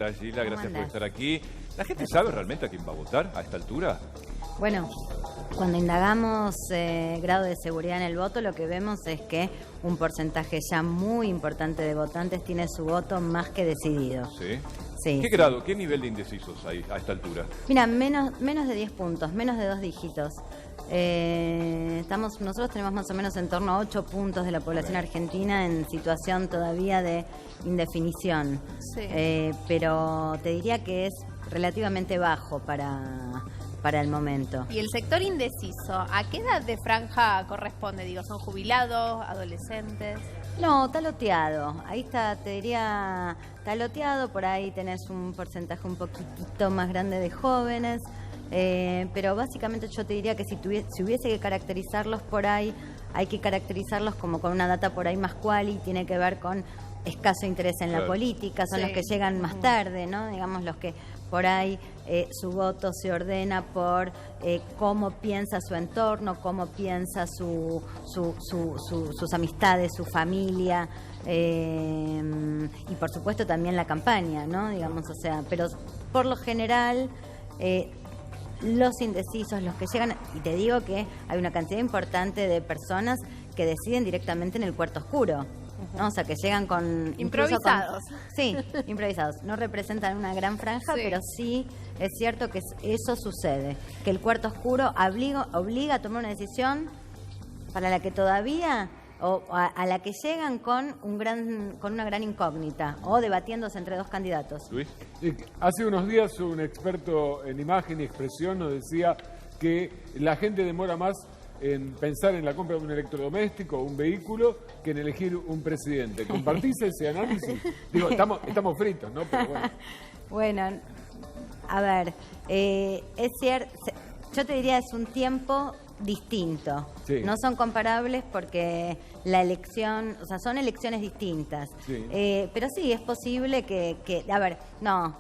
Gila, gracias por estar aquí. ¿La gente sabe realmente a quién va a votar a esta altura? Bueno, cuando indagamos grado de seguridad en el voto, lo que vemos es que un porcentaje ya muy importante de votantes tiene su voto más que decidido. ¿Sí? Sí. ¿Qué grado, qué nivel de indecisos hay a esta altura? Mira, menos de 10 puntos, menos de 2 dígitos. Nosotros tenemos más o menos en torno a 8 puntos de la población argentina en situación todavía de indefinición. Sí. Pero te diría que es relativamente bajo para el momento. ¿Y el sector indeciso, a qué edad de franja corresponde? Digo, ¿son jubilados, adolescentes? No, taloteado. Ahí está, te diría taloteado. Por ahí tenés un porcentaje un poquitito más grande de jóvenes. Pero básicamente yo te diría que si hubiese que caracterizarlos por ahí, hay que caracterizarlos como con una data por ahí más quali, tiene que ver con escaso interés en la política, son los que llegan más tarde, ¿no? Digamos, los que por ahí su voto se ordena por cómo piensa su entorno, cómo piensa sus amistades, su familia, y por supuesto también la campaña, ¿no? Digamos, o sea, pero por lo general los indecisos, los que llegan, y te digo que hay una cantidad importante de personas que deciden directamente en el cuarto oscuro, ¿no? O sea, que llegan con... Improvisados. Sí, improvisados. No representan una gran franja, Sí. pero sí es cierto que eso sucede, que el cuarto oscuro obliga a tomar una decisión para la que todavía... o a la que llegan con una gran incógnita o debatiéndose entre dos candidatos. Luis. Hace unos días un experto en imagen y expresión nos decía que la gente demora más en pensar en la compra de un electrodoméstico o un vehículo que en elegir un presidente. ¿Compartís ese análisis? Digo, estamos fritos, ¿no? Pero bueno. Bueno, a ver, es cierto, yo te diría es un tiempo distinto. Sí. No son comparables porque la elección, o sea, son elecciones distintas. Sí. Pero sí, es posible que a ver, no,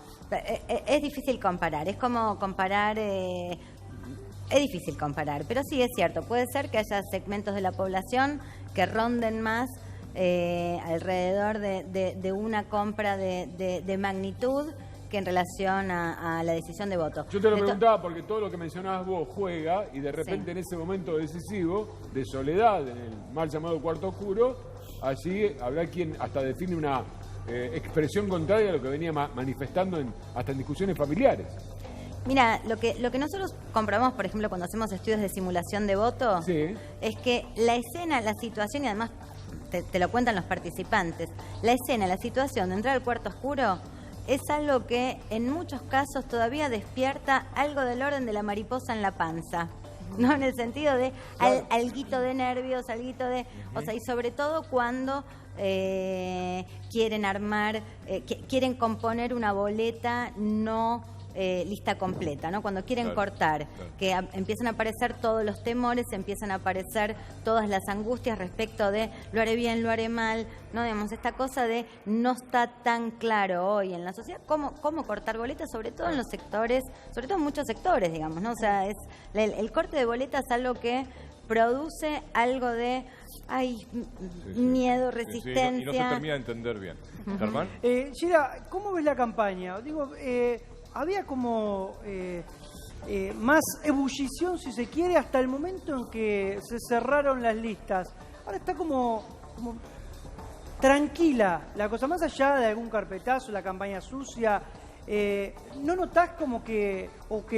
es difícil comparar, es como comparar... Es difícil comparar, pero sí es cierto, puede ser que haya segmentos de la población que ronden más alrededor de una compra de magnitud que en relación a la decisión de voto. Yo te lo preguntaba porque todo lo que mencionabas vos juega y de repente Sí. en ese momento decisivo de soledad, en el mal llamado cuarto oscuro, allí habrá quien hasta define una expresión contraria a lo que venía manifestando hasta en discusiones familiares. Mira, lo que nosotros comprobamos, por ejemplo, cuando hacemos estudios de simulación de voto, Sí. es que la escena, la situación, y además te lo cuentan los participantes, la escena, la situación de entrar al cuarto oscuro es algo que en muchos casos todavía despierta algo del orden de la mariposa en la panza. ¿No? En el sentido de alguito de nervios, alguito de... O sea, y sobre todo cuando quieren armar, quieren componer una boleta no lista completa, ¿no? Cuando quieren cortar, que empiezan a aparecer todos los temores, empiezan a aparecer todas las angustias respecto de lo haré bien, lo haré mal, ¿no? Digamos, esta cosa de no está tan claro hoy en la sociedad cómo cortar boletas, sobre todo en los sectores, sobre todo en muchos sectores, digamos, ¿no? O sea, el corte de boletas es algo que produce algo de miedo, resistencia. Sí, y no se termina de entender bien. ¿Germán? Gira, ¿cómo ves la campaña? Digo, había como más ebullición, si se quiere, hasta el momento en que se cerraron las listas. Ahora está como tranquila la cosa, más allá de algún carpetazo, la campaña sucia. ¿No notás como que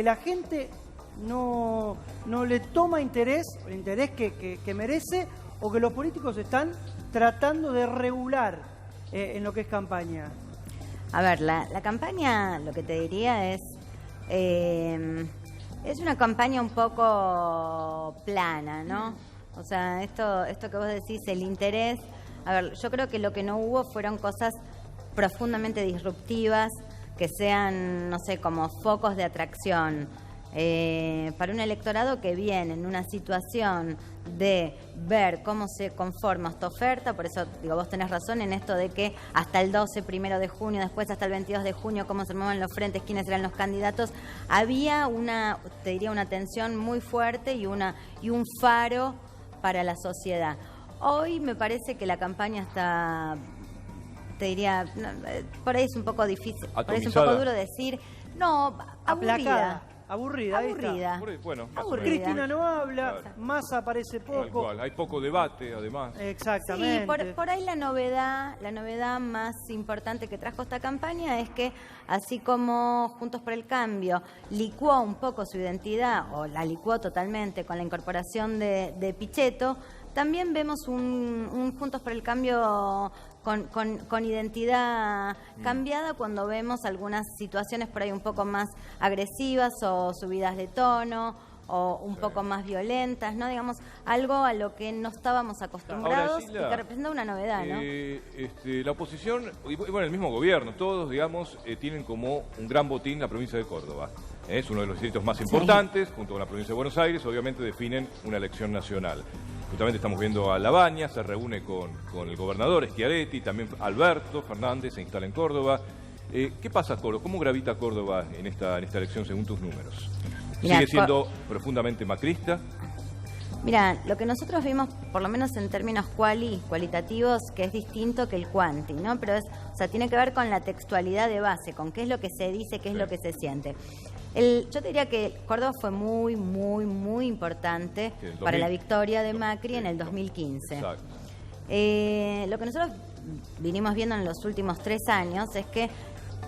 la gente no le toma interés, el interés que merece, o que los políticos están tratando de regular en lo que es campaña? A ver, la campaña, lo que te diría es una campaña un poco plana, ¿no? O sea, esto que vos decís, el interés. A ver, yo creo que lo que no hubo fueron cosas profundamente disruptivas, que sean, no sé, como focos de atracción. Para un electorado que viene en una situación de ver cómo se conforma esta oferta, por eso digo, vos tenés razón en esto de que hasta el 12, 1 de junio, después hasta el 22 de junio, cómo se mueven los frentes, quiénes eran los candidatos, había una tensión muy fuerte y un faro para la sociedad. Hoy me parece que la campaña está te diría, no, por ahí es un poco difícil, por ahí es un Atomizada. poco duro decir, no, aburrida. Aburrida, ahí está. Aburrida. Bueno, más o Aburrida. menos. Cristina no habla, Claro. Massa aparece Tal poco. cual. Hay poco debate, además. Exactamente. Sí, por ahí la novedad más importante que trajo esta campaña es que, así como Juntos por el Cambio licuó un poco su identidad, o la licuó totalmente con la incorporación de Pichetto, también vemos un Juntos por el Cambio con identidad cambiada cuando vemos algunas situaciones por ahí un poco más agresivas o subidas de tono o un poco más violentas, ¿no? Digamos, algo a lo que no estábamos acostumbrados Ahora, y Sheila, que representa una novedad, ¿no? La oposición, y bueno, el mismo gobierno, todos, digamos, tienen como un gran botín la provincia de Córdoba. Es uno de los distritos más importantes, junto con la provincia de Buenos Aires, obviamente definen una elección nacional. Justamente estamos viendo a Labaña, se reúne con el gobernador Schiaretti, también Alberto Fernández se instala en Córdoba. ¿Qué pasa, Córdoba? ¿Cómo gravita Córdoba en esta elección según tus números? Mirá, ¿Sigue siendo profundamente macrista? Mira, lo que nosotros vimos, por lo menos en términos cualitativos, que es distinto que el cuanti, ¿no? Pero o sea, tiene que ver con la textualidad de base, con qué es lo que se dice, qué es lo que se siente. Yo te diría que Córdoba fue muy, muy, muy importante Sí, el 2000. para la victoria de Macri en el 2015. Exacto. Lo que nosotros vinimos viendo en los últimos 3 años es que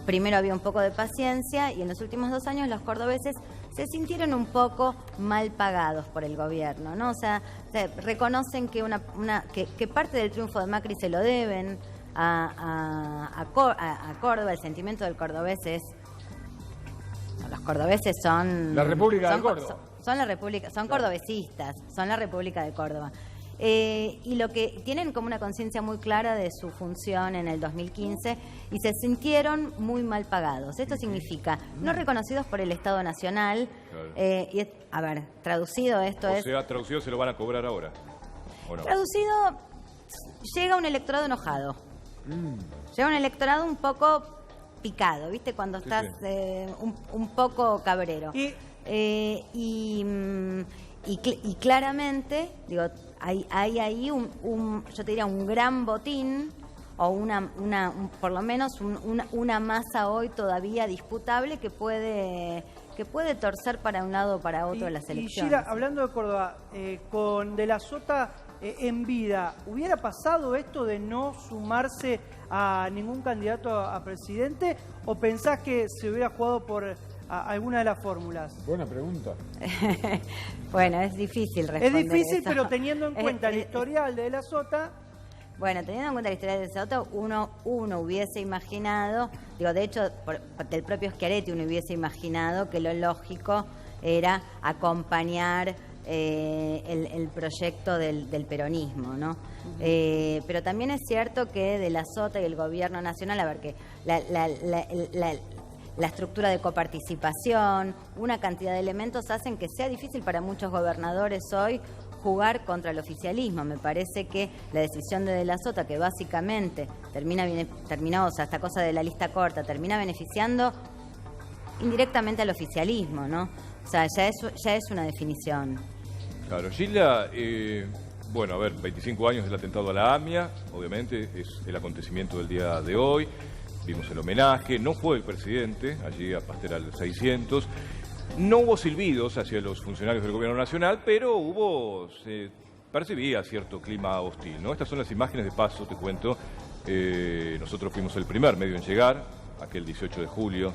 primero había un poco de paciencia y en los últimos 2 años los cordobeses se sintieron un poco mal pagados por el gobierno, ¿no? O sea, reconocen que que parte del triunfo de Macri se lo deben a Córdoba. El sentimiento del cordobés es... Los cordobeses son... La República de son- Córdoba. Son la República, son cordobesistas, son la República de Córdoba. Y lo que tienen como una conciencia muy clara de su función en el 2015 y se sintieron muy mal pagados. Esto significa no reconocidos por el Estado Nacional. Claro. A ver, traducido esto O es... sea, traducido se lo van a cobrar ahora. ¿O no? Traducido, llega un electorado enojado. Llega un electorado un poco picado, ¿viste? Cuando Sí, estás sí. un poco cabrero. Y Y claramente, digo, hay ahí yo te diría un gran botín o por lo menos una masa hoy todavía disputable que puede torcer para un lado o para otro las Y elecciones. Sheila, hablando de Córdoba, con De la Sota en vida, ¿hubiera pasado esto de no sumarse a ningún candidato a presidente o pensás que se hubiera jugado por alguna de las fórmulas? Buena pregunta. Bueno, es difícil responder Es difícil, eso. pero teniendo en cuenta el Es- historial de la Sota, Bueno, teniendo en cuenta la historia de Soto, uno hubiese imaginado, digo, de hecho, del propio Schiaretti uno hubiese imaginado que lo lógico era acompañar el proyecto del peronismo, ¿no? Pero también es cierto que De la Sota y el gobierno nacional, a ver, que la estructura de coparticipación, una cantidad de elementos hacen que sea difícil para muchos gobernadores hoy jugar contra el oficialismo. Me parece que la decisión de la Sota, que básicamente terminó, o sea, esta cosa de la lista corta, termina beneficiando indirectamente al oficialismo, ¿no? O sea, ya es una definición. Claro, Sheila, bueno, a ver, 25 años del atentado a la AMIA, obviamente es el acontecimiento del día de hoy. Vimos el homenaje, no fue el presidente, allí a Pasteral 600. No hubo silbidos hacia los funcionarios del gobierno nacional, pero se percibía cierto clima hostil, ¿no? Estas son las imágenes de paso, te cuento. Nosotros fuimos el primer medio en llegar, aquel 18 de julio,